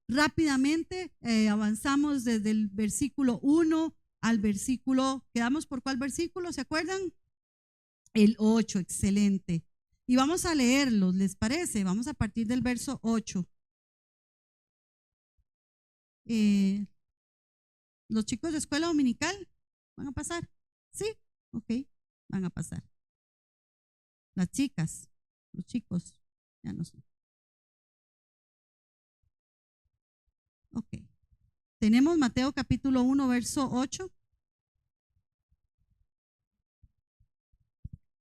rápidamente avanzamos desde el versículo 1 al versículo, ¿quedamos por cuál versículo? ¿Se acuerdan? El 8, excelente. Y vamos a leerlos, ¿les parece? Vamos a partir del verso 8. ¿Los chicos de escuela dominical van a pasar? ¿Sí? Ok, van a pasar. Las chicas, los chicos, ya no sé. Ok. Tenemos Mateo capítulo 1, verso 8.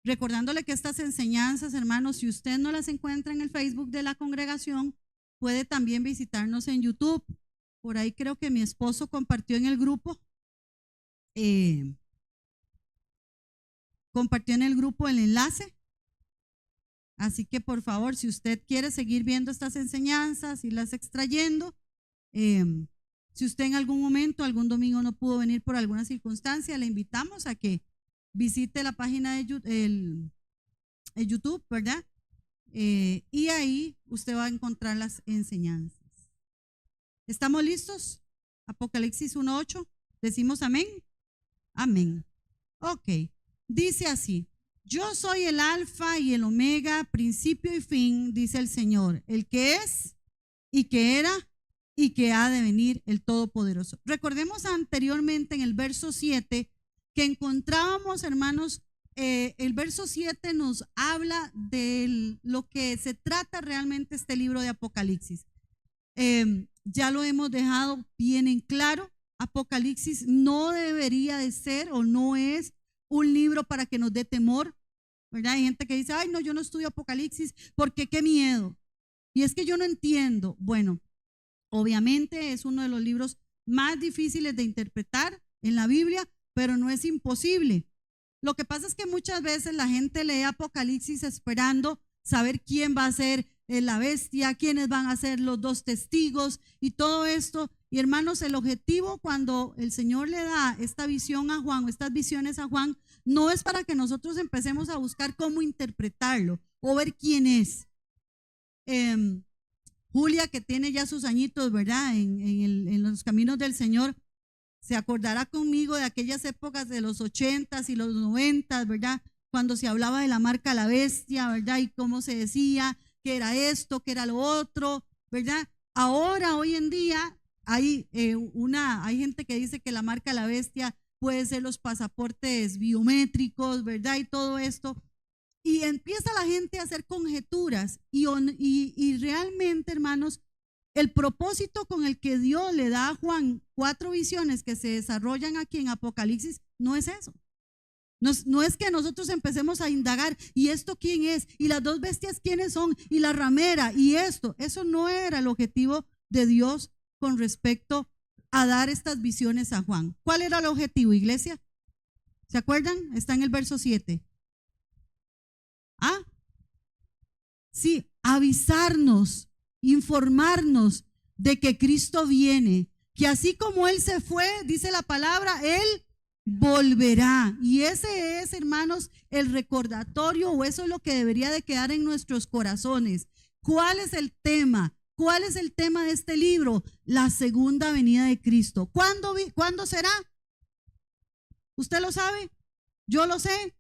Recordándole que estas enseñanzas, hermanos, si usted no las encuentra en el Facebook de la congregación, puede también visitarnos en YouTube. Por ahí creo que mi esposo compartió en el grupo, el enlace. Así que por favor, si usted quiere seguir viendo estas enseñanzas y las extrayendo, si usted en algún momento, algún domingo no pudo venir por alguna circunstancia, le invitamos a que visite la página de YouTube, ¿verdad? Y ahí usted va a encontrar las enseñanzas. ¿Estamos listos? Apocalipsis 1:8. ¿Decimos amén? Amén. Ok. Dice así: yo soy el alfa y el omega, principio y fin, dice el Señor, el que es y que era y que ha de venir, el Todopoderoso. Recordemos anteriormente en el verso 7 que encontrábamos, hermanos, el verso 7 nos habla de lo que se trata realmente este libro de Apocalipsis. Ya lo hemos dejado bien en claro. Apocalipsis no debería de ser o no es un libro para que nos dé temor, ¿verdad? Hay gente que dice, ay no, yo no estudio Apocalipsis porque qué miedo. Y es que yo no entiendo. Bueno, obviamente es uno de los libros más difíciles de interpretar en la Biblia, pero no es imposible. Lo que pasa es que muchas veces la gente lee Apocalipsis esperando saber quién va a ser la bestia, quiénes van a ser los dos testigos y todo esto. Y hermanos, el objetivo cuando el Señor le da esta visión a Juan, o estas visiones a Juan, no es para que nosotros empecemos a buscar cómo interpretarlo o ver quién es. Julia, que tiene ya sus añitos, ¿verdad? En los caminos del Señor, se acordará conmigo de aquellas épocas de los 80s y los 90s, ¿verdad? Cuando se hablaba de la marca la bestia, ¿verdad? Y cómo se decía que era esto, que era lo otro, ¿verdad? Ahora, hoy en día, hay gente que dice que la marca la bestia puede ser los pasaportes biométricos, ¿verdad? Y todo esto. Y empieza la gente a hacer conjeturas y realmente, hermanos, el propósito con el que Dios le da a Juan 4 visiones que se desarrollan aquí en Apocalipsis no es eso. No es que nosotros empecemos a indagar, ¿y esto quién es? ¿Y las dos bestias quiénes son? ¿Y la ramera? ¿Y esto? Eso no era el objetivo de Dios con respecto a dar estas visiones a Juan. ¿Cuál era el objetivo, iglesia? ¿Se acuerdan? Está en el verso 7. Sí, avisarnos, informarnos de que Cristo viene, que así como Él se fue, dice la palabra, Él volverá. Y ese es, hermanos, el recordatorio, o eso es lo que debería de quedar en nuestros corazones. ¿Cuál es el tema? ¿Cuál es el tema de este libro? La segunda venida de Cristo. ¿Cuándo será? ¿Usted lo sabe? ¿Yo lo sé?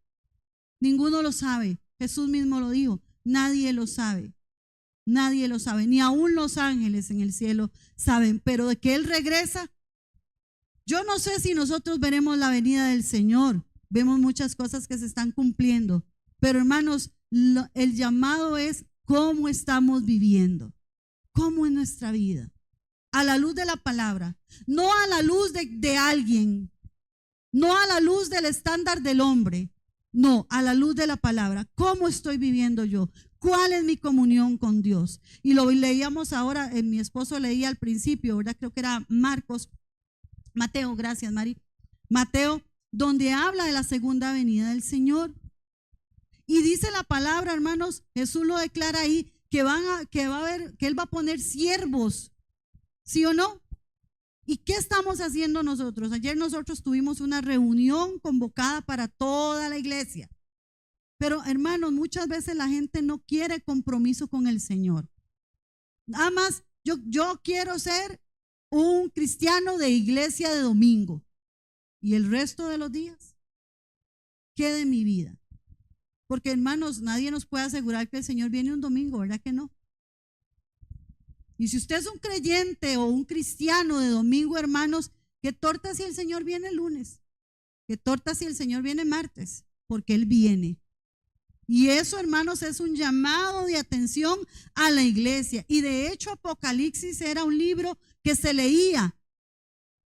Ninguno lo sabe. Jesús mismo lo dijo. Nadie lo sabe. Nadie lo sabe. Ni aún los ángeles en el cielo saben. Pero de que Él regresa, yo no sé si nosotros veremos la venida del Señor. Vemos muchas cosas que se están cumpliendo. Pero hermanos, el llamado es cómo estamos viviendo. ¿Cómo es nuestra vida? A la luz de la palabra. No a la luz de alguien. No a la luz del estándar del hombre. No, a la luz de la palabra. ¿Cómo estoy viviendo yo? ¿Cuál es mi comunión con Dios? Y lo leíamos ahora, mi esposo leía al principio, ¿verdad? Creo que era Mateo, gracias Mari. Mateo, donde habla de la segunda venida del Señor. Y dice la palabra, hermanos, Jesús lo declara ahí, que Él va a poner siervos. ¿Sí o no? ¿Y qué estamos haciendo nosotros? Ayer nosotros tuvimos una reunión convocada para toda la iglesia. Pero hermanos, muchas veces la gente no quiere compromiso con el Señor. Nada más Yo quiero ser un cristiano de iglesia de domingo. Y el resto de los días, ¿qué de mi vida? Porque hermanos, nadie nos puede asegurar que el Señor viene un domingo, ¿verdad que no? Y si usted es un creyente o un cristiano de domingo, hermanos, ¿qué torta si el Señor viene el lunes? ¿Qué torta si el Señor viene martes? Porque Él viene. Y eso, hermanos, es un llamado de atención a la iglesia. Y de hecho, Apocalipsis era un libro que se leía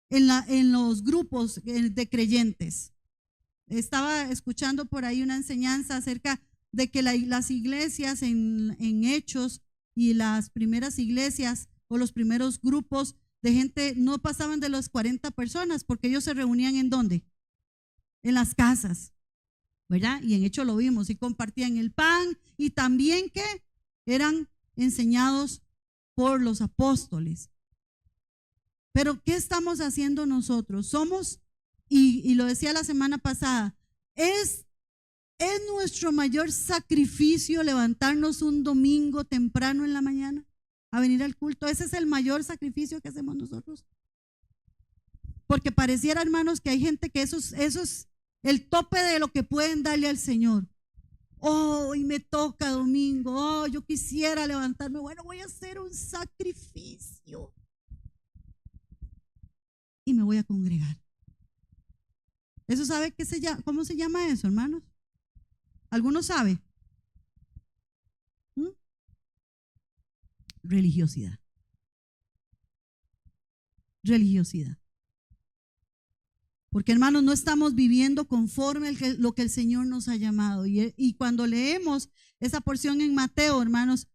en los grupos de creyentes. Estaba escuchando por ahí una enseñanza acerca de que las iglesias en Hechos y las primeras iglesias o los primeros grupos de gente no pasaban de las 40 personas porque ellos se reunían ¿en dónde? En las casas, ¿verdad? Y en Hechos lo vimos y compartían el pan y también que eran enseñados por los apóstoles. Pero ¿qué estamos haciendo nosotros? Somos, y lo decía la semana pasada, es nuestro mayor sacrificio levantarnos un domingo temprano en la mañana a venir al culto. Ese es el mayor sacrificio que hacemos nosotros. Porque pareciera, hermanos, que hay gente que eso es el tope de lo que pueden darle al Señor. Oh, y me toca domingo. Oh, yo quisiera levantarme. Bueno, voy a hacer un sacrificio. Y me voy a congregar. ¿Eso sabe cómo se llama eso, hermanos? ¿Alguno sabe? Religiosidad. Religiosidad. Porque, hermanos, no estamos viviendo conforme lo que el Señor nos ha llamado. Y cuando leemos esa porción en Mateo, hermanos,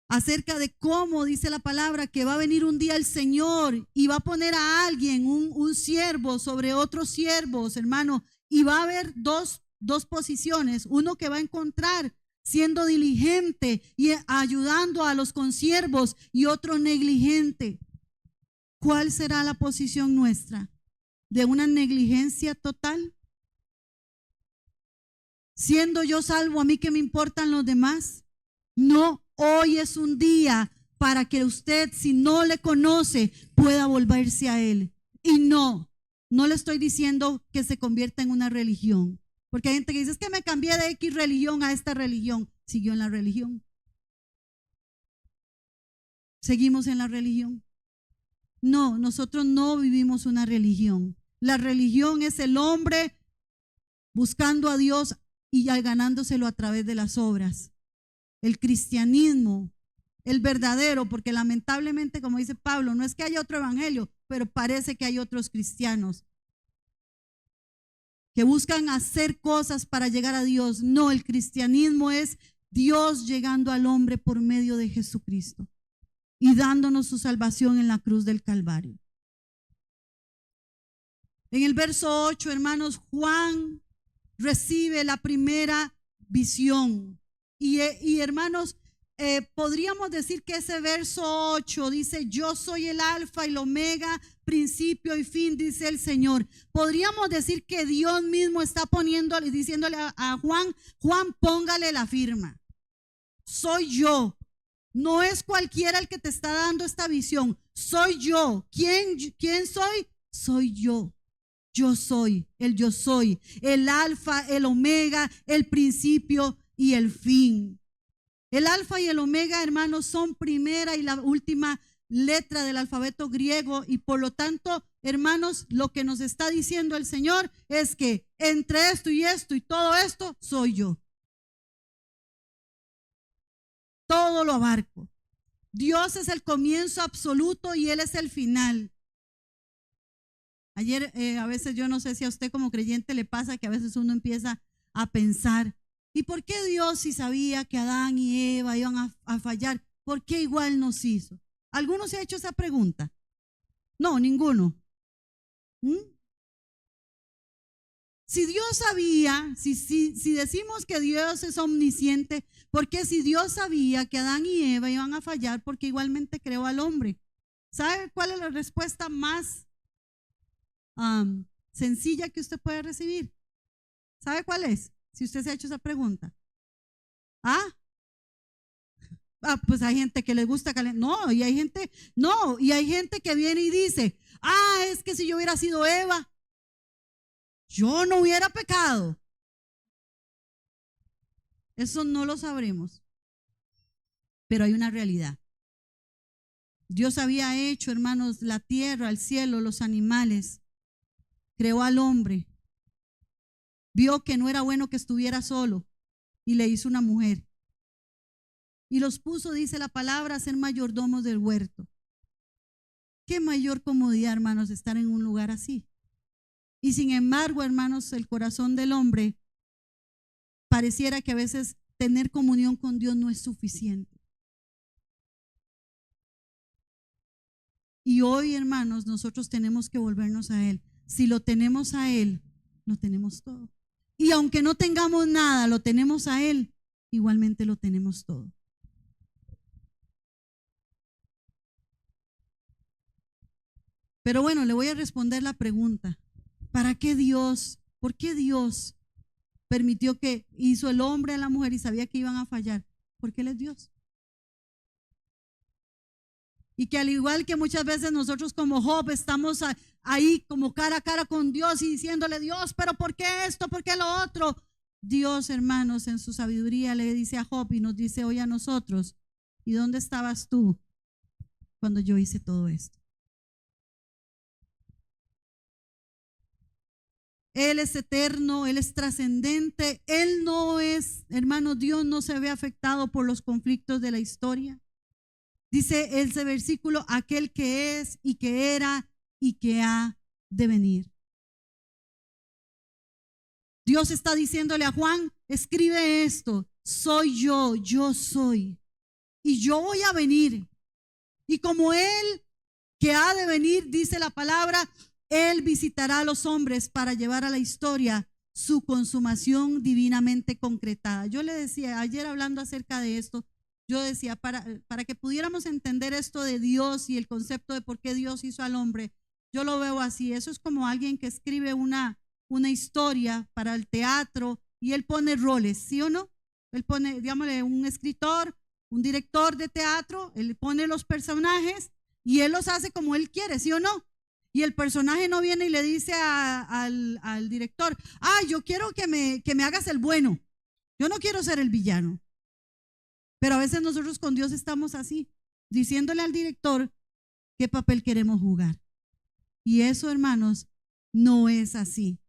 acerca de cómo dice la palabra que va a venir un día el Señor y va a poner a alguien, un siervo sobre otros siervos, hermano, y va a haber dos posiciones, uno que va a encontrar siendo diligente y ayudando a los consiervos y otro negligente. ¿Cuál será la posición nuestra? ¿De una negligencia total? Siendo yo salvo, ¿a mí qué me importan los demás? No, hoy es un día para que usted, si no le conoce, pueda volverse a Él. Y no le estoy diciendo que se convierta en una religión. Porque hay gente que dice, es que me cambié de X religión a esta religión. Siguió en la religión. Seguimos en la religión. No, nosotros no vivimos una religión. La religión es el hombre buscando a Dios y ganándoselo a través de las obras. El cristianismo, el verdadero, porque lamentablemente, como dice Pablo, no es que haya otro evangelio, pero parece que hay otros cristianos que buscan hacer cosas para llegar a Dios. No, el cristianismo es Dios llegando al hombre por medio de Jesucristo y dándonos su salvación en la cruz del Calvario. En el verso 8, hermanos, Juan recibe la primera visión. Y hermanos, podríamos decir que ese verso 8 dice, yo soy el alfa y el omega, principio y fin, dice el Señor. Podríamos decir que Dios mismo está diciéndole a Juan, póngale la firma. Soy yo. No es cualquiera el que te está dando esta visión. Soy yo. ¿Quién soy? Soy yo. Yo soy, el alfa, el omega, el principio y el fin. El alfa y el omega, hermanos, son primera y la última letra del alfabeto griego y por lo tanto, hermanos, lo que nos está diciendo el Señor es que entre esto y todo esto soy yo. Todo lo abarco. Dios es el comienzo absoluto y Él es el final. Ayer a veces yo no sé si a usted como creyente le pasa que a veces uno empieza a pensar, ¿y por qué Dios si sabía que Adán y Eva iban a fallar? ¿Por qué igual nos hizo? ¿Alguno se ha hecho esa pregunta? No, ninguno. Si Dios sabía, si decimos que Dios es omnisciente, ¿por qué si Dios sabía que Adán y Eva iban a fallar? Porque igualmente creó al hombre. ¿Sabe cuál es la respuesta más sencilla que usted puede recibir? ¿Sabe cuál es? Si usted se ha hecho esa pregunta. Pues hay gente que les gusta calentar. No, y hay gente, no, y hay gente que viene y dice, es que si yo hubiera sido Eva, yo no hubiera pecado. Eso no lo sabremos, pero hay una realidad. Dios había hecho, hermanos, la tierra, el cielo, los animales, creó al hombre, vio que no era bueno que estuviera solo y le hizo una mujer. Y los puso, dice la palabra, a ser mayordomos del huerto. Qué mayor comodidad, hermanos, estar en un lugar así. Y sin embargo, hermanos, el corazón del hombre pareciera que a veces tener comunión con Dios no es suficiente. Y hoy, hermanos, nosotros tenemos que volvernos a Él. Si lo tenemos a Él, lo tenemos todo. Y aunque no tengamos nada, lo tenemos a Él, igualmente lo tenemos todo. Pero bueno, le voy a responder la pregunta. ¿Para qué Dios? ¿Por qué Dios permitió que hizo el hombre a la mujer y sabía que iban a fallar? Porque Él es Dios. Y que al igual que muchas veces nosotros como Job estamos ahí como cara a cara con Dios y diciéndole, Dios, pero ¿por qué esto? ¿Por qué lo otro? Dios, hermanos, en su sabiduría le dice a Job y nos dice hoy a nosotros, ¿y dónde estabas tú cuando yo hice todo esto? Él es eterno, Él es trascendente, Él no es, hermanos, Dios no se ve afectado por los conflictos de la historia. Dice ese versículo, aquel que es y que era y que ha de venir. Dios está diciéndole a Juan, escribe esto, soy yo soy, y yo voy a venir. Y como Él que ha de venir, dice la palabra, Él visitará a los hombres para llevar a la historia su consumación divinamente concretada. Yo le decía, ayer hablando acerca de esto, yo decía, para que pudiéramos entender esto de Dios y el concepto de por qué Dios hizo al hombre, yo lo veo así. Eso es como alguien que escribe una historia para el teatro y él pone roles, ¿sí o no? Él pone, digámosle, un escritor, un director de teatro, él pone los personajes y él los hace como él quiere, ¿sí o no? Y el personaje no viene y le dice al director, yo quiero que me hagas el bueno, yo no quiero ser el villano. Pero a veces nosotros con Dios estamos así, diciéndole al director qué papel queremos jugar. Y eso, hermanos, no es así.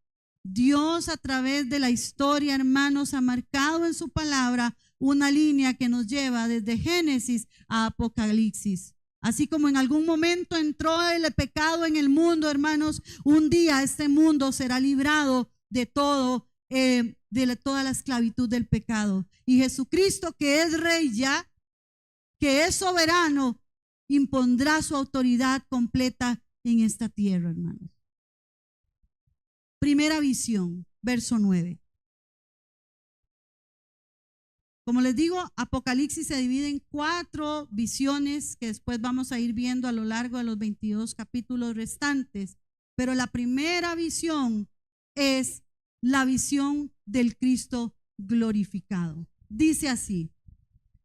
Dios a través de la historia, hermanos, ha marcado en su palabra una línea que nos lleva desde Génesis a Apocalipsis. Así como en algún momento entró el pecado en el mundo, hermanos, un día este mundo será librado de todo, de toda la esclavitud del pecado. Y Jesucristo, que es Rey ya, que es soberano, impondrá su autoridad completa en esta tierra, hermanos. Primera visión, verso 9. Como les digo, Apocalipsis se divide en 4 visiones que después vamos a ir viendo a lo largo de los 22 capítulos restantes. Pero la primera visión es la visión del Cristo glorificado. Dice así: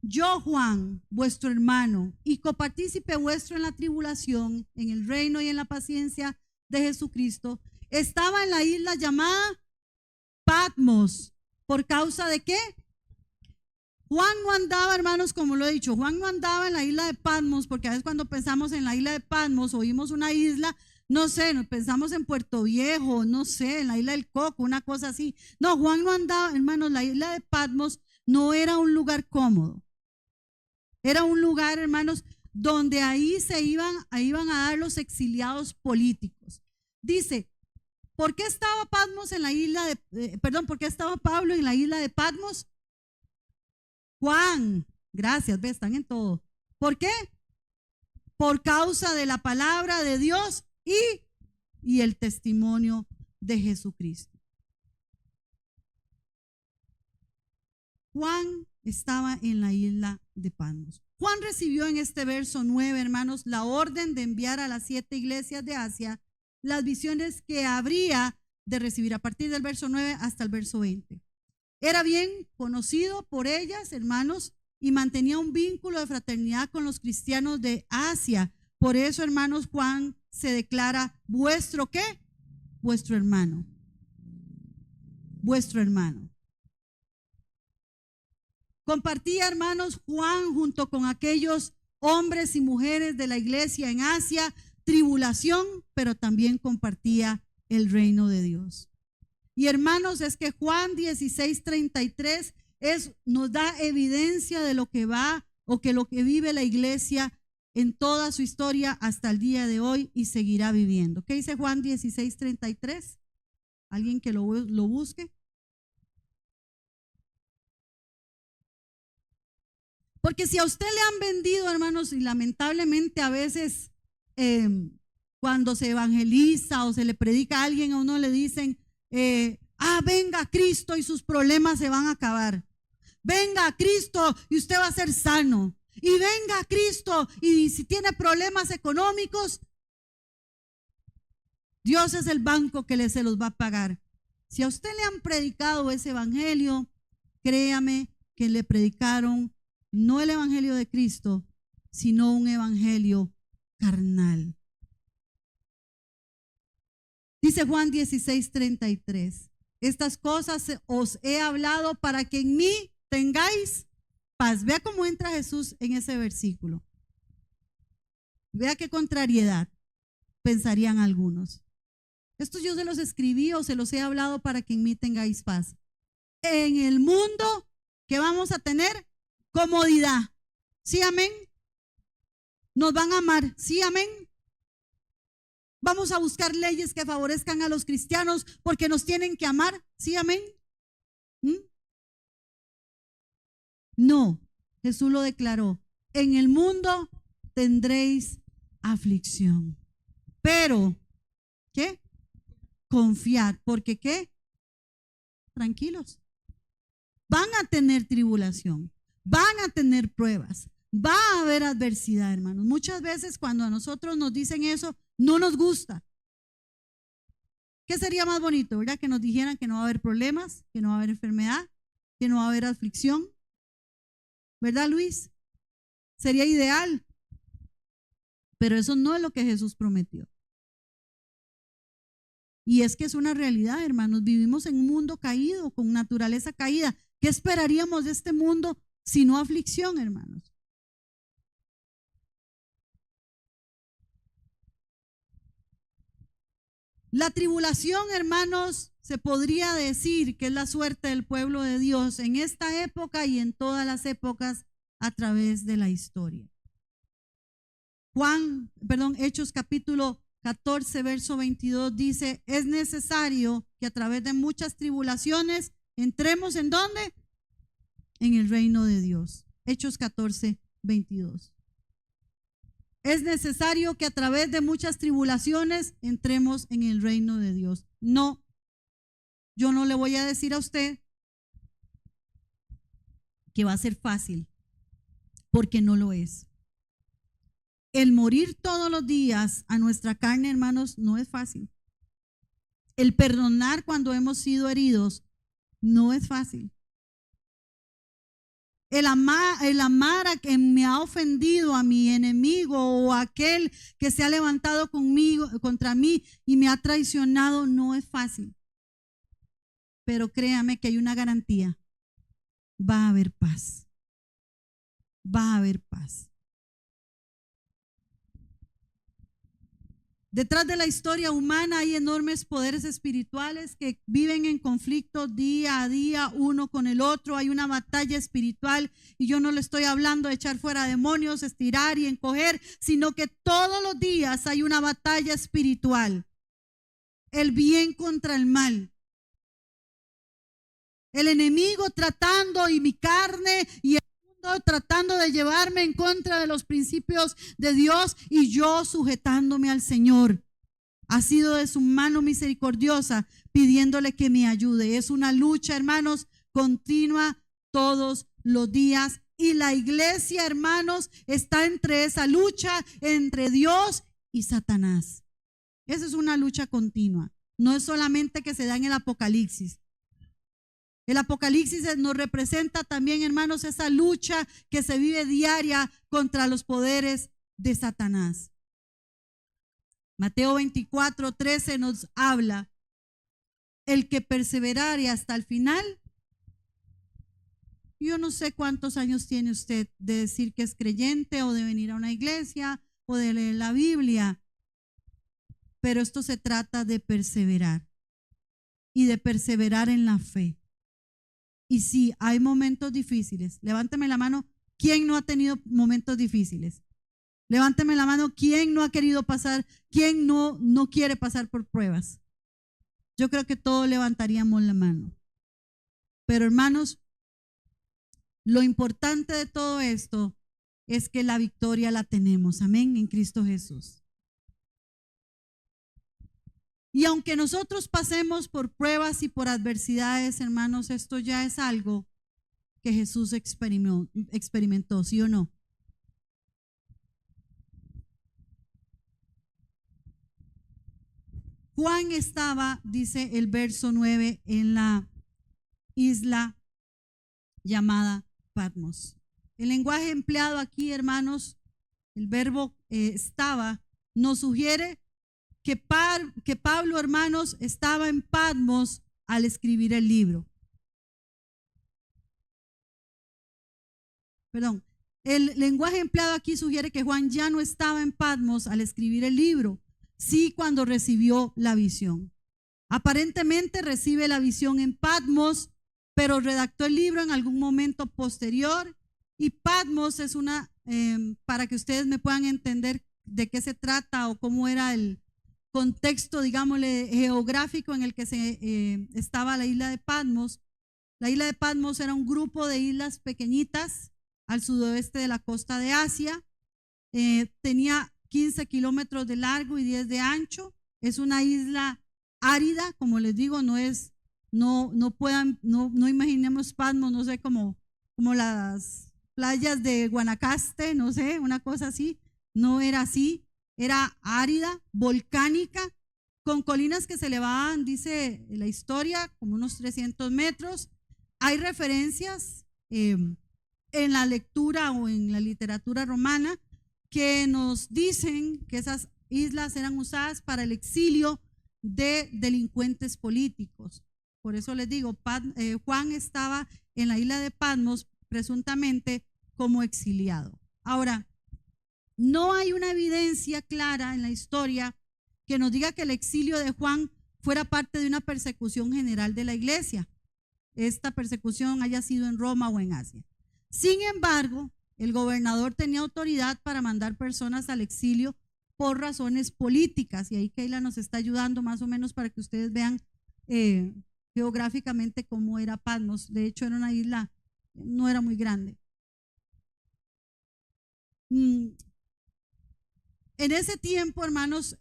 yo, Juan, vuestro hermano y copartícipe vuestro en la tribulación, en el reino y en la paciencia de Jesucristo, estaba en la isla llamada Patmos. ¿Por causa de qué? Juan no andaba, hermanos, como lo he dicho, Juan no andaba en la isla de Patmos, porque a veces cuando pensamos en la isla de Patmos, oímos una isla, no sé, nos pensamos en Puerto Viejo, no sé, en la isla del Coco, una cosa así. No, Juan no andaba, hermanos, la isla de Patmos no era un lugar cómodo. Era un lugar, hermanos, donde ahí iban a dar los exiliados políticos. Dice, ¿por qué estaba Patmos en la isla de, ¿por qué estaba Pablo en la isla de Patmos? Juan, gracias, ve, están en todo. ¿Por qué? Por causa de la palabra de Dios y el testimonio de Jesucristo. Juan estaba en la isla de Patmos. Juan recibió en este verso 9, hermanos, la orden de enviar a las 7 iglesias de Asia las visiones que habría de recibir a partir del verso 9 hasta el verso 20. Era bien conocido por ellas, hermanos, y mantenía un vínculo de fraternidad con los cristianos de Asia. Por eso, hermanos, Juan se declara vuestro ¿qué? Vuestro hermano. Vuestro hermano. Compartía, hermanos, Juan junto con aquellos hombres y mujeres de la iglesia en Asia, tribulación, pero también compartía el reino de Dios. Y hermanos, es que Juan 16:33 nos da evidencia de lo que va o que lo que vive la iglesia en toda su historia hasta el día de hoy y seguirá viviendo. ¿Qué dice Juan 16:33? ¿Alguien que lo busque? Porque si a usted le han vendido, hermanos, y lamentablemente a veces cuando se evangeliza o se le predica a alguien, a uno le dicen, venga Cristo y sus problemas se van a acabar. Venga Cristo y usted va a ser sano. Y venga Cristo y si tiene problemas económicos, Dios es el banco que se los va a pagar. Si a usted le han predicado ese evangelio, créame que le predicaron no el evangelio de Cristo, sino un evangelio carnal. Dice Juan 16:33, estas cosas os he hablado para que en mí tengáis paz. Vea cómo entra Jesús en ese versículo. Vea qué contrariedad, pensarían algunos. Estos yo se los escribí o se los he hablado para que en mí tengáis paz. En el mundo que vamos a tener comodidad. ¿Sí, amén? Nos van a amar. ¿Sí, amén? Vamos a buscar leyes que favorezcan a los cristianos porque nos tienen que amar. ¿Sí, amén? No, Jesús lo declaró. En el mundo tendréis aflicción. Pero, ¿qué? Confiad, porque ¿qué? Tranquilos. Van a tener tribulación, van a tener pruebas, va a haber adversidad, hermanos. Muchas veces cuando a nosotros nos dicen eso, no nos gusta. ¿Qué sería más bonito, verdad? Que nos dijeran que no va a haber problemas, que no va a haber enfermedad, que no va a haber aflicción. ¿Verdad, Luis? Sería ideal. Pero eso no es lo que Jesús prometió. Y es que es una realidad, hermanos. Vivimos en un mundo caído, con naturaleza caída. ¿Qué esperaríamos de este mundo sino aflicción, hermanos? La tribulación, hermanos, se podría decir que es la suerte del pueblo de Dios en esta época y en todas las épocas a través de la historia. Hechos capítulo 14, verso 22 dice, es necesario que a través de muchas tribulaciones entremos ¿en dónde? En el reino de Dios. Hechos 14, 22. Es necesario que a través de muchas tribulaciones entremos en el reino de Dios. No, yo no le voy a decir a usted que va a ser fácil, porque no lo es. El morir todos los días a nuestra carne, hermanos, no es fácil. El perdonar cuando hemos sido heridos no es fácil. El amar a quien me ha ofendido, a mi enemigo o a aquel que se ha levantado contra mí y me ha traicionado, no es fácil. Pero créame que hay una garantía. Va a haber paz. Va a haber paz. Detrás de la historia humana hay enormes poderes espirituales que viven en conflicto día a día uno con el otro. Hay una batalla espiritual y yo no le estoy hablando de echar fuera demonios, estirar y encoger, sino que todos los días hay una batalla espiritual. El bien contra el mal. El enemigo tratando y mi carne y el mundo tratando de llevarme en contra de los principios de Dios y yo sujetándome al Señor. Ha sido de su mano misericordiosa pidiéndole que me ayude. Es una lucha, hermanos, continua todos los días y la iglesia, hermanos, está entre esa lucha entre Dios y Satanás. Esa es una lucha continua. No es solamente que se da en el Apocalipsis. El Apocalipsis nos representa también, hermanos, esa lucha que se vive diaria contra los poderes de Satanás. Mateo 24:13 nos habla: el que perseverare hasta el final. Yo no sé cuántos años tiene usted de decir que es creyente o de venir a una iglesia o de leer la Biblia, pero esto se trata de perseverar y de perseverar en la fe. Y sí, hay momentos difíciles. Levánteme la mano, ¿quién no ha tenido momentos difíciles? Levánteme la mano, ¿quién no ha querido pasar? ¿Quién no quiere pasar por pruebas? Yo creo que todos levantaríamos la mano. Pero hermanos, lo importante de todo esto es que la victoria la tenemos, amén, en Cristo Jesús. Y aunque nosotros pasemos por pruebas y por adversidades, hermanos, esto ya es algo que Jesús experimentó, ¿sí o no? Juan estaba, dice el verso 9, en la isla llamada Patmos. El lenguaje empleado aquí, hermanos, el verbo estaba, nos sugiere que Pablo, hermanos, estaba en Patmos al escribir el libro. Perdón, el lenguaje empleado aquí sugiere que Juan ya no estaba en Patmos al escribir el libro, sí cuando recibió la visión. Aparentemente recibe la visión en Patmos, pero redactó el libro en algún momento posterior. Y Patmos es una, para que ustedes me puedan entender de qué se trata o cómo era el contexto, digámosle, geográfico en el que estaba la isla de Patmos. La isla de Patmos era un grupo de islas pequeñitas al sudoeste de la costa de Asia. Tenía 15 kilómetros de largo y 10 de ancho. Es una isla árida, como les digo, no imaginemos Patmos, no sé, como las playas de Guanacaste, no sé, una cosa así. No era así, era árida, volcánica, con colinas que se elevaban, dice la historia, como unos 300 metros. Hay referencias en la lectura o en la literatura romana que nos dicen que esas islas eran usadas para el exilio de delincuentes políticos. Por eso les digo, Juan estaba en la isla de Patmos presuntamente como exiliado. Ahora, no hay una evidencia clara en la historia que nos diga que el exilio de Juan fuera parte de una persecución general de la iglesia. Esta persecución haya sido en Roma o en Asia. Sin embargo, el gobernador tenía autoridad para mandar personas al exilio por razones políticas, y ahí Keila nos está ayudando más o menos para que ustedes vean geográficamente cómo era Patmos. De hecho, era una isla, no era muy grande. En ese tiempo, hermanos,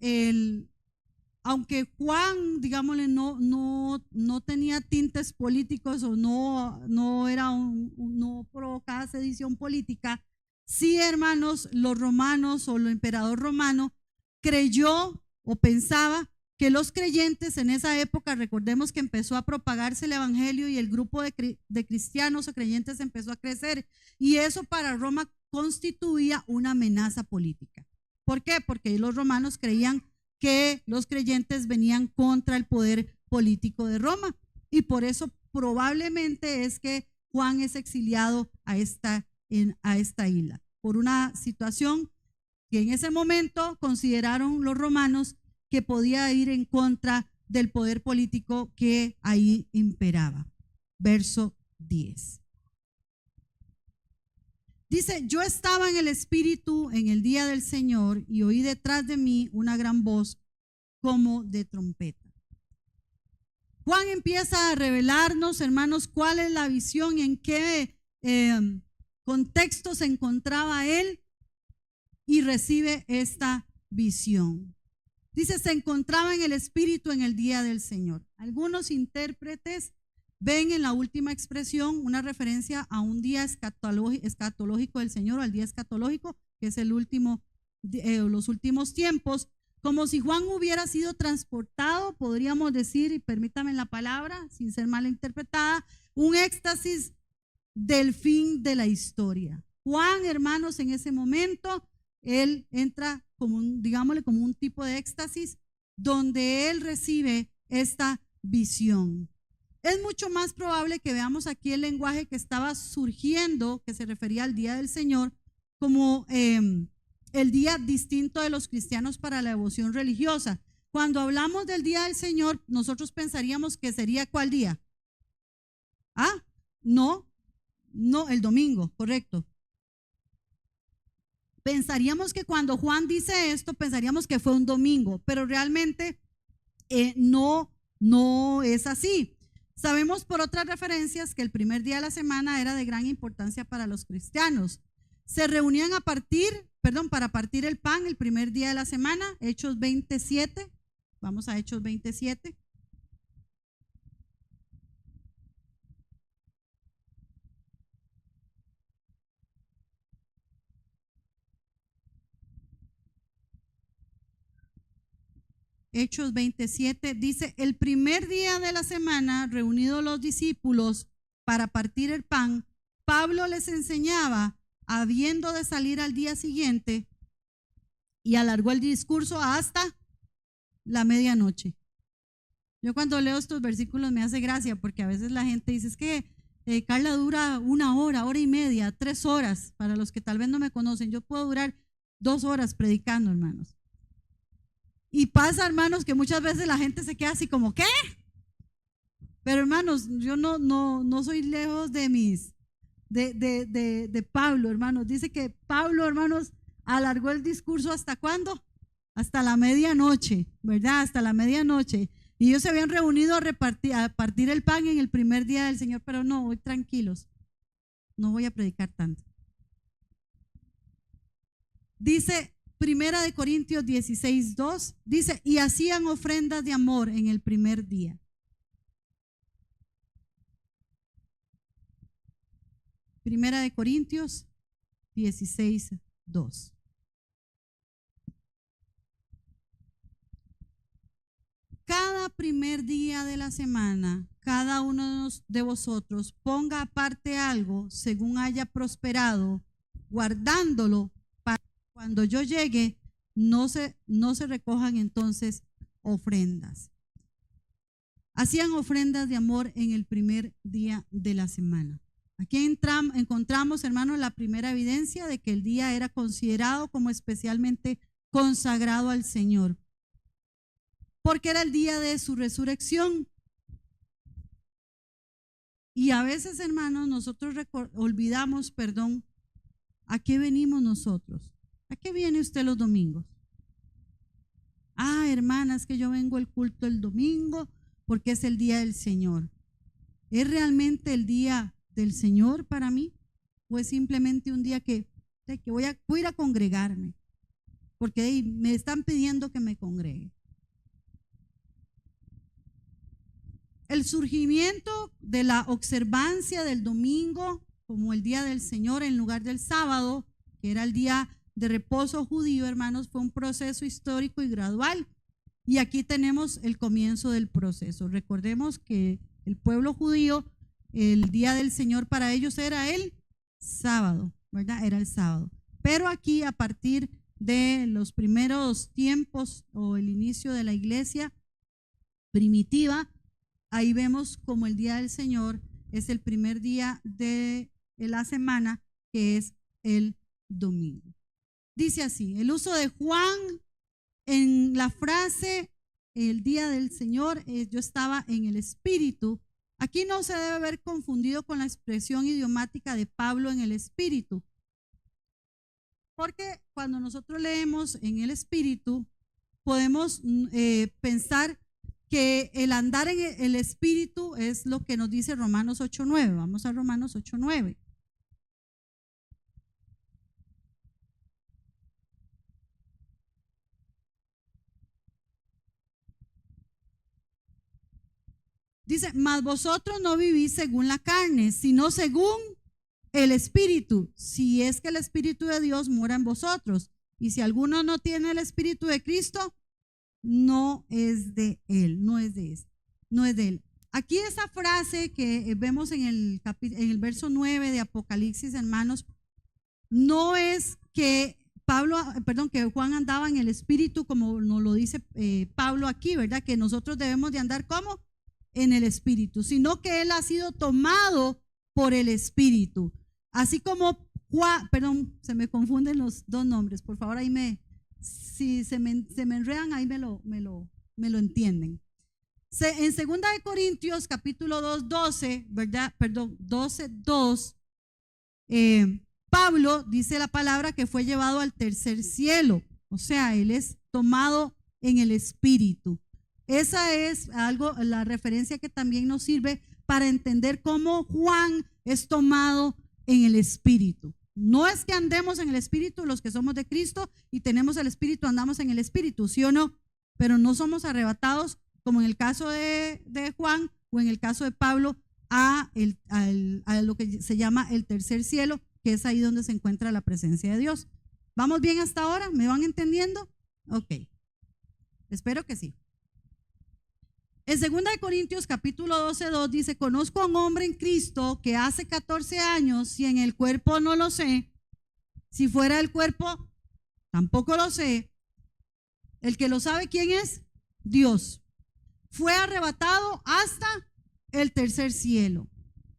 aunque Juan, digámosle, no tenía tintes políticos o no provocaba sedición política, sí, hermanos, los romanos o el emperador romano creyó o pensaba que los creyentes en esa época, recordemos que empezó a propagarse el evangelio y el grupo de cristianos o creyentes empezó a crecer, y eso para Roma constituía una amenaza política. ¿Por qué? Porque los romanos creían que los creyentes venían contra el poder político de Roma, y por eso probablemente es que Juan es exiliado a esta isla, por una situación que en ese momento consideraron los romanos que podía ir en contra del poder político que ahí imperaba. Verso 10. Dice: yo estaba en el Espíritu en el día del Señor y oí detrás de mí una gran voz como de trompeta. Juan empieza a revelarnos, hermanos, cuál es la visión y en qué contexto se encontraba él, y recibe esta visión. Dice: se encontraba en el Espíritu en el día del Señor. Algunos intérpretes ven en la última expresión una referencia a un día escatológico del Señor, o al día escatológico, que es los últimos tiempos, como si Juan hubiera sido transportado, podríamos decir, y permítame la palabra, sin ser mal interpretada, un éxtasis del fin de la historia. Juan, hermanos, en ese momento, él entra como digámosle, como un tipo de éxtasis donde él recibe esta visión. Es mucho más probable que veamos aquí el lenguaje que estaba surgiendo, que se refería al día del Señor, como el día distinto de los cristianos para la devoción religiosa. Cuando hablamos del día del Señor, nosotros pensaríamos que sería ¿cuál día? No, el domingo, correcto. Pensaríamos que cuando Juan dice esto, pensaríamos que fue un domingo, pero realmente no es así. Sabemos por otras referencias que el primer día de la semana era de gran importancia para los cristianos. Se reunían para partir el pan el primer día de la semana, Hechos 27. Vamos a Hechos 27. Hechos 27 dice, el primer día de la semana, reunidos los discípulos para partir el pan, Pablo les enseñaba, habiendo de salir al día siguiente, y alargó el discurso hasta la medianoche. Yo cuando leo estos versículos me hace gracia, porque a veces la gente dice, es que Carla dura 1 hora, 1:30, 3 horas, para los que tal vez no me conocen, yo puedo durar 2 horas predicando, hermanos. Y pasa, hermanos, que muchas veces la gente se queda así como, ¿qué? Pero hermanos, yo no soy lejos de Pablo, hermanos. Dice que Pablo, hermanos, alargó el discurso ¿hasta cuándo? Hasta la medianoche, ¿verdad? Hasta la medianoche. Y ellos se habían reunido a partir el pan en el primer día del Señor, pero no, hoy tranquilos, no voy a predicar tanto. Dice Primera de Corintios 16:2, dice, y hacían ofrendas de amor en el primer día. Primera de Corintios 16:2. Cada primer día de la semana, cada uno de vosotros ponga aparte algo según haya prosperado, guardándolo para cuando yo llegue no se recojan entonces ofrendas. Hacían ofrendas de amor en el primer día de la semana. Aquí encontramos, hermanos, la primera evidencia de que el día era considerado como especialmente consagrado al Señor, porque era el día de su resurrección. Y a veces, hermanos, nosotros olvidamos, ¿a qué venimos nosotros? ¿A qué viene usted los domingos? Hermana, es que yo vengo al culto el domingo porque es el día del Señor. ¿Es realmente el día del Señor para mí? ¿O es simplemente un día que voy a ir a congregarme? Porque me están pidiendo que me congregue. El surgimiento de la observancia del domingo como el día del Señor en lugar del sábado, que era el día de reposo judío, hermanos, fue un proceso histórico y gradual. Y aquí tenemos el comienzo del proceso. Recordemos que el pueblo judío, el día del Señor para ellos era el sábado, ¿verdad? Era el sábado. Pero aquí, a partir de los primeros tiempos o el inicio de la iglesia primitiva, ahí vemos como el día del Señor es el primer día de la semana, que es el domingo. Dice así, el uso de Juan en la frase el día del Señor, yo estaba en el Espíritu. Aquí no se debe ver confundido con la expresión idiomática de Pablo en el Espíritu, porque cuando nosotros leemos en el Espíritu podemos pensar que el andar en el Espíritu es lo que nos dice Romanos 8:9. Vamos a Romanos 8:9. Dice, mas vosotros no vivís según la carne, sino según el Espíritu, si es que el Espíritu de Dios mora en vosotros. Y si alguno no tiene el Espíritu de Cristo, no es de él, no es de él. Aquí esa frase que vemos en el verso 9 de Apocalipsis, hermanos, no es que que Juan andaba en el Espíritu, como nos lo dice Pablo aquí, ¿verdad? Que nosotros debemos de andar como en el Espíritu, sino que él ha sido tomado por el Espíritu. Así como Juan, se me confunden los dos nombres, por favor, ahí si se me enredan, ahí me lo entienden. En 2 de Corintios, capítulo 2, 12, ¿verdad? 12, 2, Pablo dice la palabra que fue llevado al tercer cielo, o sea, él es tomado en el Espíritu. Esa es la referencia que también nos sirve para entender cómo Juan es tomado en el Espíritu. No es que andemos en el Espíritu los que somos de Cristo y tenemos el Espíritu, andamos en el Espíritu, ¿sí o no? Pero no somos arrebatados, como en el caso de Juan o en el caso de Pablo, a lo que se llama el tercer cielo, que es ahí donde se encuentra la presencia de Dios. ¿Vamos bien hasta ahora? ¿Me van entendiendo? Ok, espero que sí. En 2 de Corintios capítulo 12, 2 dice: conozco a un hombre en Cristo que hace 14 años, si en el cuerpo no lo sé, si fuera del cuerpo tampoco lo sé, el que lo sabe, ¿quién es? Dios. Fue arrebatado hasta el tercer cielo.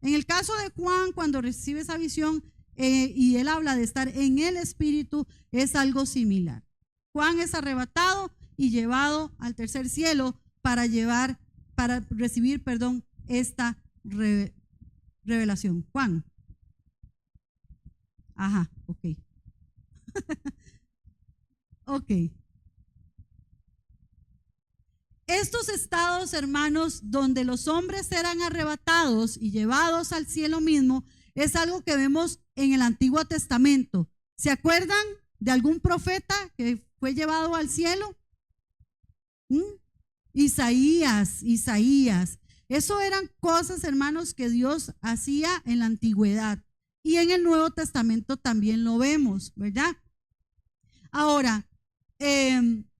En el caso de Juan, cuando recibe esa visión y él habla de estar en el Espíritu, es algo similar. Juan es arrebatado y llevado al tercer cielo para recibir esta revelación. Juan. Ajá, ok. Ok. Estos estados, hermanos, donde los hombres eran arrebatados y llevados al cielo mismo, es algo que vemos en el Antiguo Testamento. ¿Se acuerdan de algún profeta que fue llevado al cielo? Isaías. Eso eran cosas, hermanos, que Dios hacía en la antigüedad. Y en el Nuevo Testamento también lo vemos, ¿verdad? Ahora,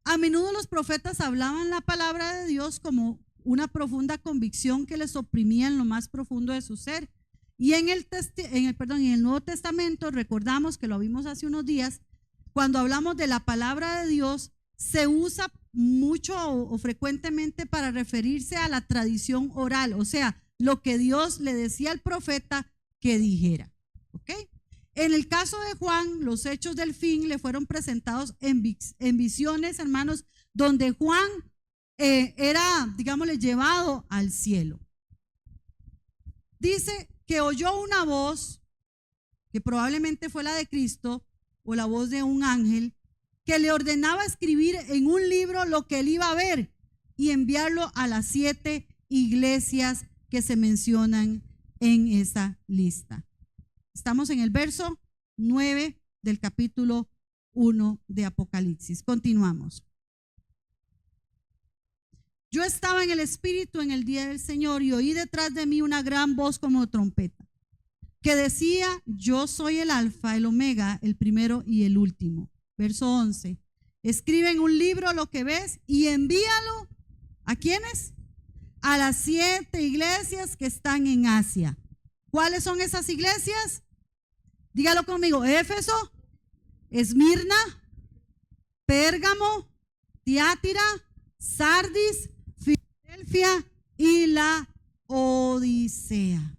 a menudo los profetas hablaban la palabra de Dios como una profunda convicción que les oprimía en lo más profundo de su ser. Y en el Nuevo Testamento, recordamos que lo vimos hace unos días, cuando hablamos de la palabra de Dios, se usa mucho o frecuentemente para referirse a la tradición oral, o sea, lo que Dios le decía al profeta que dijera. ¿Ok? En el caso de Juan, los hechos del fin le fueron presentados en visiones, hermanos, donde Juan era, digámosle, llevado al cielo. Dice que oyó una voz, que probablemente fue la de Cristo o la voz de un ángel, que le ordenaba escribir en un libro lo que él iba a ver y enviarlo a las 7 iglesias que se mencionan en esa lista. Estamos en el verso 9 del capítulo 1 de Apocalipsis. Continuamos. Yo estaba en el Espíritu en el día del Señor y oí detrás de mí una gran voz como trompeta, que decía: yo soy el Alfa, el Omega, el primero y el último. Verso 11. Escribe en un libro lo que ves y envíalo. ¿A quiénes? A las 7 iglesias que están en Asia. ¿Cuáles son esas iglesias? Dígalo conmigo: Éfeso, Esmirna, Pérgamo, Tiátira, Sardis, Filadelfia y la Odisea.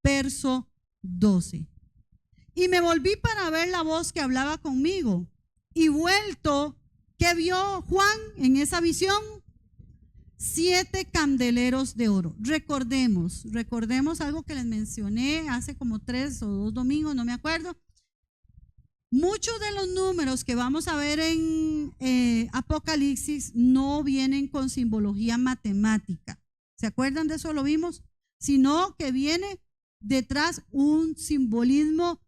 Verso 12. Y me volví para ver la voz que hablaba conmigo. Y vuelto, ¿qué vio Juan en esa visión? 7 candeleros de oro. Recordemos algo que les mencioné hace como 3 o 2 domingos, no me acuerdo. Muchos de los números que vamos a ver en Apocalipsis no vienen con simbología matemática. ¿Se acuerdan de eso? Lo vimos. Sino que viene detrás un simbolismo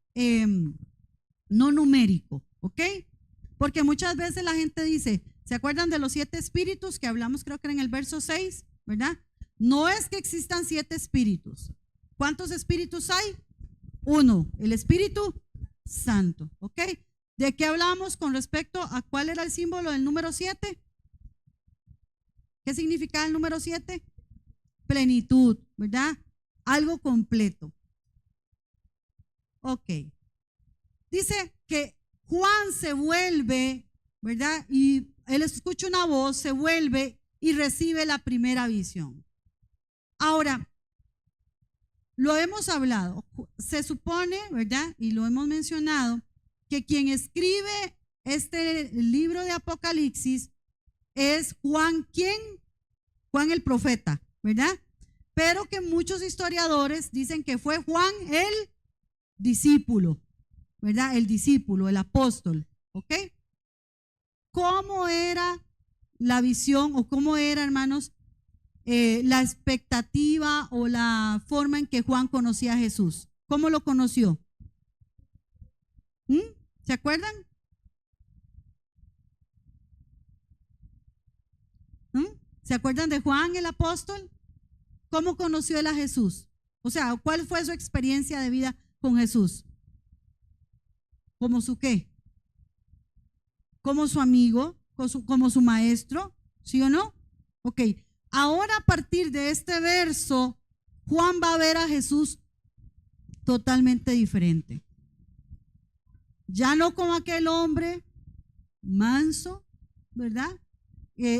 no numérico, ¿ok? Porque muchas veces la gente dice, ¿se acuerdan de los 7 espíritus que hablamos, creo que en el verso 6, ¿verdad? No es que existan 7 espíritus. ¿Cuántos espíritus hay? 1, el Espíritu Santo, ¿ok? ¿De qué hablamos con respecto a cuál era el símbolo del número 7? ¿Qué significa el número 7? Plenitud, ¿verdad? Algo completo. Ok. Dice que Juan se vuelve, ¿verdad? Y él escucha una voz, se vuelve y recibe la primera visión. Ahora, lo hemos hablado, se supone, ¿verdad? Y lo hemos mencionado, que quien escribe este libro de Apocalipsis es Juan. ¿Quién? Juan el profeta, ¿verdad? Pero que muchos historiadores dicen que fue Juan el discípulo, ¿verdad? El discípulo, el apóstol, ¿ok? ¿Cómo era la visión o cómo era, hermanos, la expectativa o la forma en que Juan conocía a Jesús? ¿Cómo lo conoció? ¿Se acuerdan? ¿Se acuerdan de Juan el apóstol? ¿Cómo conoció él a Jesús? O sea, ¿cuál fue su experiencia de vida con Jesús? ¿Como su qué? ¿Como su amigo? ¿Como su maestro? ¿Sí o no? Ok. Ahora, a partir de este verso, Juan va a ver a Jesús totalmente diferente. Ya no como aquel hombre manso, ¿verdad?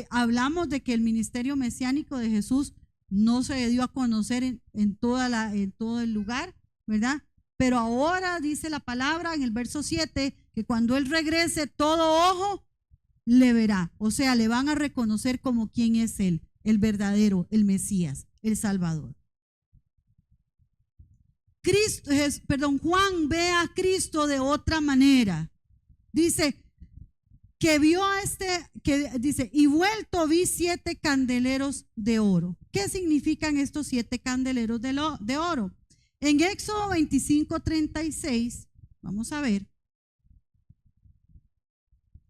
Hablamos de que el ministerio mesiánico de Jesús no se dio a conocer en todo el lugar, ¿verdad? Pero ahora dice la palabra en el verso 7 que cuando Él regrese, todo ojo le verá. O sea, le van a reconocer como quién es Él, el verdadero, el Mesías, el Salvador. Juan ve a Cristo de otra manera. Dice que vio dice, y vuelto vi 7 candeleros de oro. ¿Qué significan estos 7 candeleros de oro? En Éxodo 25:36, vamos a ver,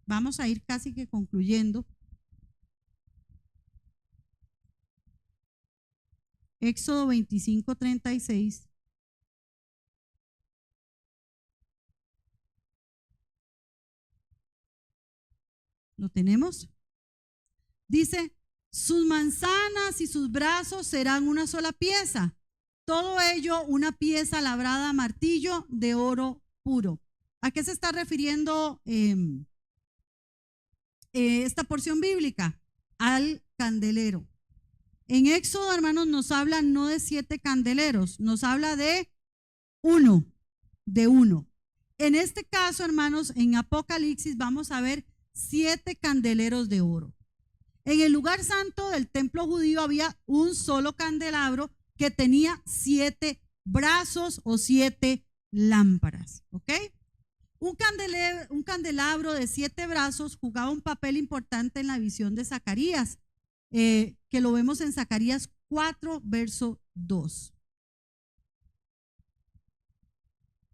vamos a ir casi que concluyendo. Éxodo 25:36. ¿Lo tenemos? Dice, sus manzanas y sus brazos serán una sola pieza, todo ello una pieza labrada a martillo de oro puro. ¿A qué se está refiriendo esta porción bíblica? Al candelero. En Éxodo, hermanos, nos habla no de 7 candeleros, nos habla de uno. En este caso, hermanos, en Apocalipsis vamos a ver 7 candeleros de oro. En el lugar santo del templo judío había un solo candelabro que tenía 7 brazos o 7 lámparas, ¿ok? Un candelabro de 7 brazos jugaba un papel importante en la visión de Zacarías, que lo vemos en Zacarías 4, verso 2.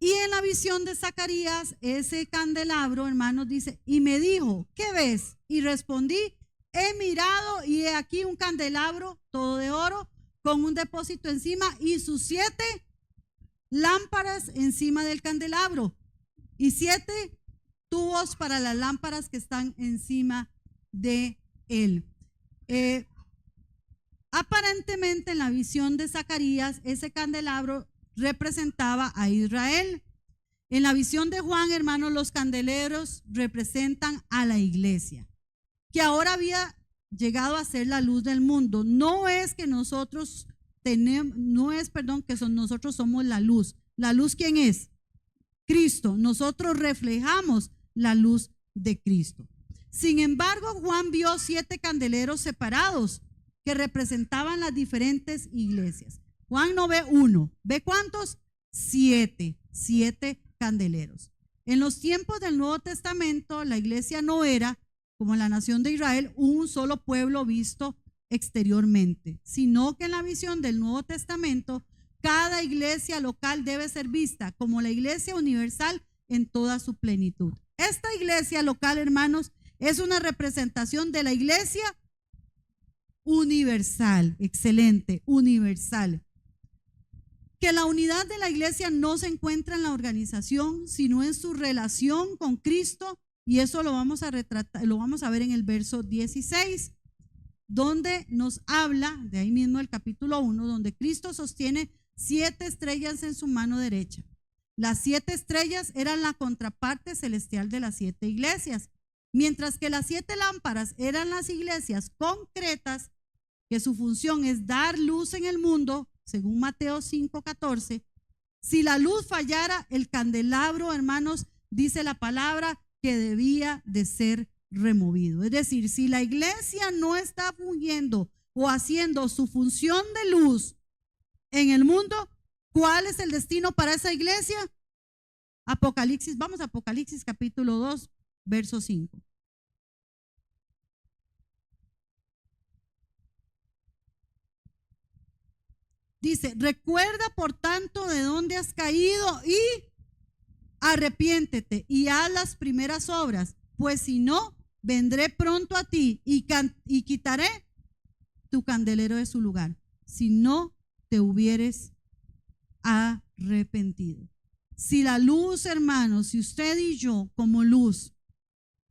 Y en la visión de Zacarías, ese candelabro, hermanos, dice, y me dijo, ¿qué ves? Y respondí, he mirado y he aquí un candelabro todo de oro con un depósito encima y sus 7 lámparas encima del candelabro y 7 tubos para las lámparas que están encima de él. Aparentemente en la visión de Zacarías, ese candelabro representaba a Israel. En la visión de Juan, hermanos, los candeleros representan a la iglesia, que ahora había llegado a ser la luz del mundo. No es que nosotros nosotros somos la luz. ¿La luz quién es? Cristo. Nosotros reflejamos la luz de Cristo. Sin embargo, Juan vio 7 candeleros separados que representaban las diferentes iglesias. Juan no ve uno, ¿ve cuántos? 7 candeleros. En los tiempos del Nuevo Testamento, la iglesia no era, como la nación de Israel, un solo pueblo visto exteriormente, sino que en la visión del Nuevo Testamento, cada iglesia local debe ser vista como la iglesia universal en toda su plenitud. Esta iglesia local, hermanos, es una representación de la iglesia universal. Excelente, universal. Que la unidad de la iglesia no se encuentra en la organización, sino en su relación con Cristo, y eso lo vamos a ver en el verso 16. donde nos habla, de ahí mismo el capítulo 1, donde Cristo sostiene 7 estrellas en su mano derecha. Las 7 estrellas eran la contraparte celestial de las 7 iglesias, mientras que las 7 lámparas eran las iglesias concretas, que su función es dar luz en el mundo, según Mateo 5:14. Si la luz fallara, el candelabro, hermanos, dice la palabra que debía de ser removido. Es decir, si la iglesia no está fungiendo o haciendo su función de luz en el mundo, ¿cuál es el destino para esa iglesia? Apocalipsis, vamos a Apocalipsis capítulo 2, verso 5. Dice, recuerda por tanto de dónde has caído y arrepiéntete y haz las primeras obras, pues si no, vendré pronto a ti y quitaré tu candelero de su lugar, si no te hubieres arrepentido. Si la luz, hermanos, si usted y yo como luz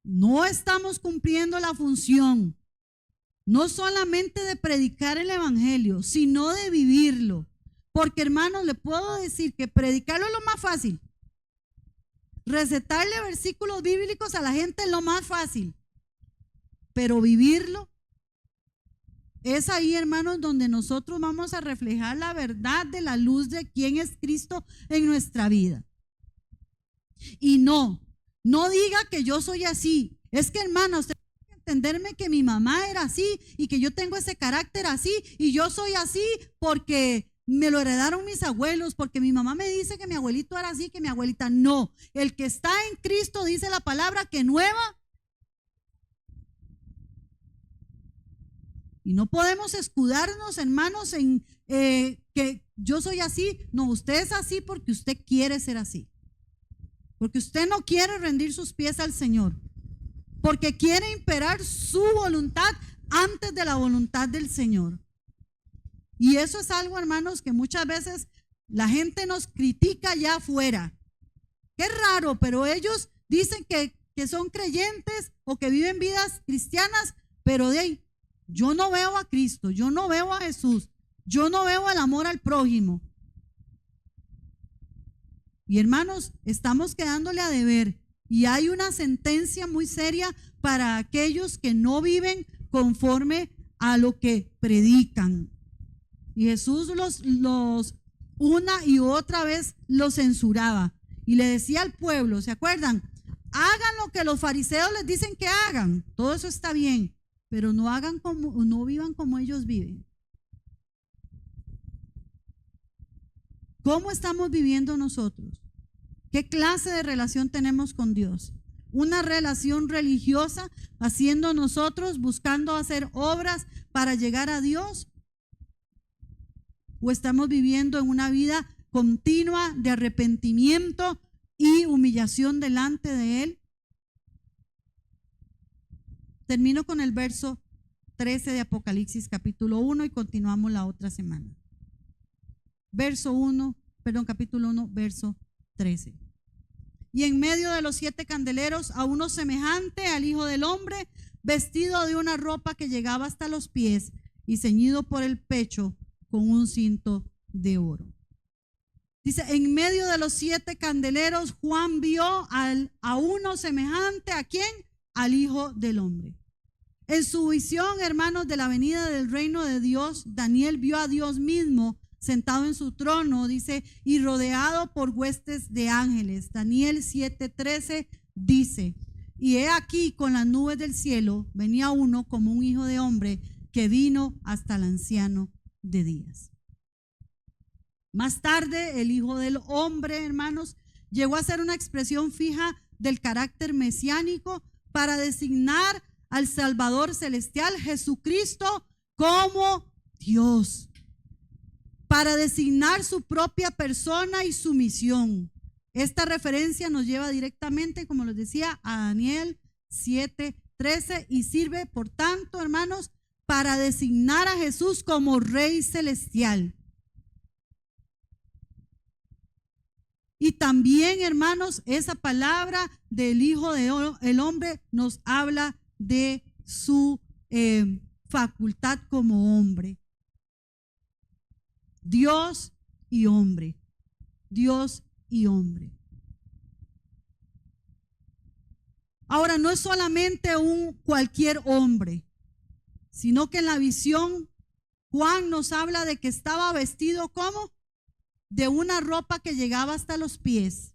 no estamos cumpliendo la función, no solamente de predicar el evangelio, sino de vivirlo, porque hermanos, le puedo decir que predicarlo es lo más fácil. Recetarle versículos bíblicos a la gente es lo más fácil, pero vivirlo es ahí, hermanos, donde nosotros vamos a reflejar la verdad de la luz de quién es Cristo en nuestra vida. Y no diga que yo soy así. Es que, hermana, usted tiene que entenderme que mi mamá era así y que yo tengo ese carácter así y yo soy así porque me lo heredaron mis abuelos, porque mi mamá me dice que mi abuelito era así, que mi abuelita no. El que está en Cristo, dice la palabra, que nueva. Y no podemos escudarnos, hermanos, en que yo soy así. No, usted es así porque usted quiere ser así. Porque usted no quiere rendir sus pies al Señor. Porque quiere imperar su voluntad antes de la voluntad del Señor. Y eso es algo, hermanos, que muchas veces la gente nos critica allá afuera. Qué raro, pero ellos dicen que son creyentes o que viven vidas cristianas, pero de ahí yo no veo a Cristo, yo no veo a Jesús, yo no veo el amor al prójimo. Y hermanos, estamos quedándole a deber y hay una sentencia muy seria para aquellos que no viven conforme a lo que predican. Y Jesús los una y otra vez los censuraba y le decía al pueblo, ¿se acuerdan? Hagan lo que los fariseos les dicen que hagan, todo eso está bien, pero no vivan como ellos viven. ¿Cómo estamos viviendo nosotros? ¿Qué clase de relación tenemos con Dios? ¿Una relación religiosa, haciendo nosotros, buscando hacer obras para llegar a Dios? ¿O estamos viviendo en una vida continua de arrepentimiento y humillación delante de Él? Termino con el verso 13 de Apocalipsis capítulo 1 y continuamos la otra semana. Capítulo 1, verso 13. Y en medio de los 7 candeleros a uno semejante al Hijo del Hombre, vestido de una ropa que llegaba hasta los pies y ceñido por el pecho con un cinto de oro. Dice, en medio de los 7 candeleros, Juan vio a uno semejante, ¿a quién? Al Hijo del Hombre. En su visión, hermanos, de la venida del reino de Dios, Daniel vio a Dios mismo sentado en su trono, dice, y rodeado por huestes de ángeles. Daniel 7:13 dice, y he aquí con las nubes del cielo venía uno como un hijo de hombre que vino hasta el anciano de días. Más tarde, el Hijo del Hombre, hermanos, llegó a ser una expresión fija del carácter mesiánico para designar al Salvador celestial, Jesucristo, como Dios, para designar su propia persona y su misión. Esta referencia nos lleva directamente, como les decía, a Daniel 7:13 y sirve, por tanto, hermanos, para designar a Jesús como Rey celestial. Y también, hermanos, esa palabra del Hijo del Hombre nos habla de su facultad como hombre. Dios y hombre. Dios y hombre. Ahora, no es solamente un cualquier hombre, sino que en la visión Juan nos habla de que estaba vestido como de una ropa que llegaba hasta los pies.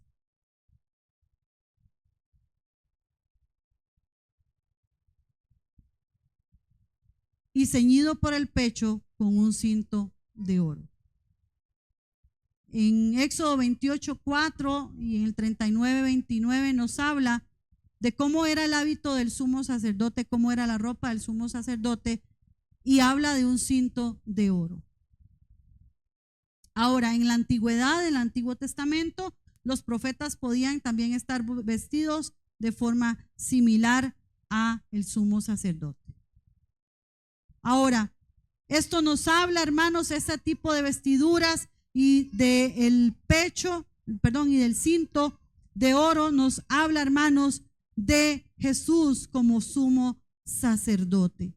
Y ceñido por el pecho con un cinto de oro. En Éxodo 28:4 y en el 39:29 nos habla de cómo era el hábito del sumo sacerdote, cómo era la ropa del sumo sacerdote, y habla de un cinto de oro. Ahora, en la antigüedad, en el Antiguo Testamento, los profetas podían también estar vestidos de forma similar a el sumo sacerdote. Ahora, esto nos habla, hermanos, ese tipo de vestiduras y del pecho, y del cinto de oro nos habla, hermanos, de Jesús como sumo sacerdote.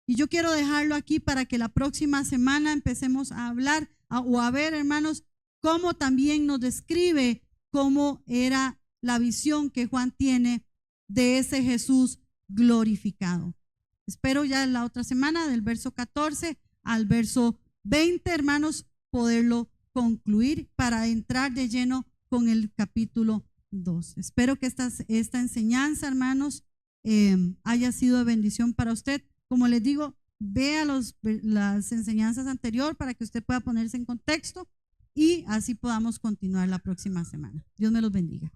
Y yo quiero dejarlo aquí para que la próxima semana empecemos a hablar o a ver, hermanos, cómo también nos describe cómo era la visión que Juan tiene de ese Jesús glorificado. Espero ya la otra semana, del verso 14 al verso 20, hermanos, poderlo concluir para entrar de lleno con el capítulo 2. Espero que esta enseñanza, hermanos, haya sido de bendición para usted. Como les digo, vea las enseñanzas anteriores para que usted pueda ponerse en contexto y así podamos continuar la próxima semana. Dios me los bendiga.